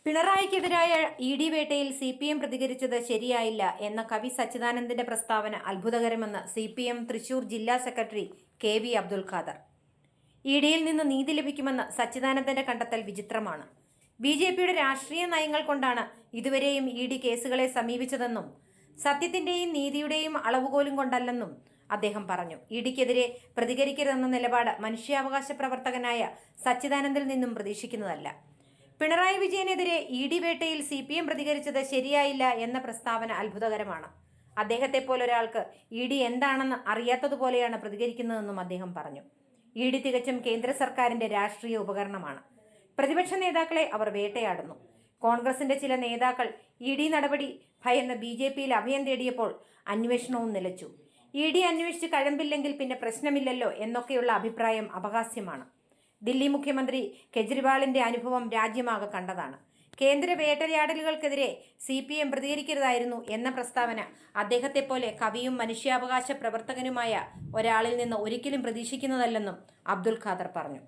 പിണറായിക്കെതിരായ ED. വേട്ടയിൽ CPM പ്രതികരിച്ചത് ശരിയായില്ല എന്ന കവി സച്ചിദാനന്ദന്റെ പ്രസ്താവന അത്ഭുതകരമെന്ന് CPM തൃശൂർ ജില്ലാ സെക്രട്ടറി KV അബ്ദുൽ ഖാദർ. ഇ.ഡിയിൽ നിന്ന് നീതി ലഭിക്കുമെന്ന് സച്ചിദാനന്ദന്റെ കണ്ടെത്തൽ വിചിത്രമാണ്. BJPയുടെ രാഷ്ട്രീയ നയങ്ങൾ കൊണ്ടാണ് ഇതുവരെയും ഇ.ഡി കേസുകളെ സമീപിച്ചതെന്നും സത്യത്തിന്റെയും നീതിയുടെയും അളവുകോലും കൊണ്ടല്ലെന്നും അദ്ദേഹം പറഞ്ഞു. ഇ.ഡിക്കെതിരെ പ്രതികരിക്കരുതെന്ന നിലപാട് മനുഷ്യാവകാശ പ്രവർത്തകനായ സച്ചിദാനന്ദിൽ നിന്നും പ്രതീക്ഷിക്കുന്നതല്ല. പിണറായി വിജയനെതിരെ ഇ.ഡി വേട്ടയിൽ CPM പ്രതികരിച്ചത് ശരിയായില്ല എന്ന പ്രസ്താവന അത്ഭുതകരമാണ്. അദ്ദേഹത്തെ പോലൊരാൾക്ക് ഇ.ഡി എന്താണെന്ന് അറിയാത്തതുപോലെയാണ് പ്രതികരിക്കുന്നതെന്നും അദ്ദേഹം പറഞ്ഞു. ഇ.ഡി തികച്ചും കേന്ദ്ര സർക്കാരിന്റെ രാഷ്ട്രീയ ഉപകരണമാണ്. പ്രതിപക്ഷ നേതാക്കളെ അവർ വേട്ടയാടുന്നു. കോൺഗ്രസിന്റെ ചില നേതാക്കൾ ഇ.ഡി നടപടി ഭയന്ന് BJPയിൽ അഭയം തേടിയപ്പോൾ അന്വേഷണവും നിലച്ചു. ഇ.ഡി അന്വേഷിച്ച് കഴമ്പില്ലെങ്കിൽ പിന്നെ പ്രശ്നമില്ലല്ലോ എന്നൊക്കെയുള്ള അഭിപ്രായം അപഹാസ്യമാണ്. ദില്ലി മുഖ്യമന്ത്രി കെജ്രിവാളിന്റെ അനുഭവം രാജ്യമാകെ കണ്ടതാണ്. കേന്ദ്ര വേട്ടയാടലുകൾക്കെതിരെ CPM പ്രതികരിക്കരുതായിരുന്നു എന്ന പ്രസ്താവന അദ്ദേഹത്തെപ്പോലെ കവിയും മനുഷ്യാവകാശ പ്രവർത്തകനുമായ ഒരാളിൽ നിന്ന് ഒരിക്കലും പ്രതീക്ഷിക്കുന്നതല്ലെന്നും അബ്ദുൽ ഖാദർ പറഞ്ഞു.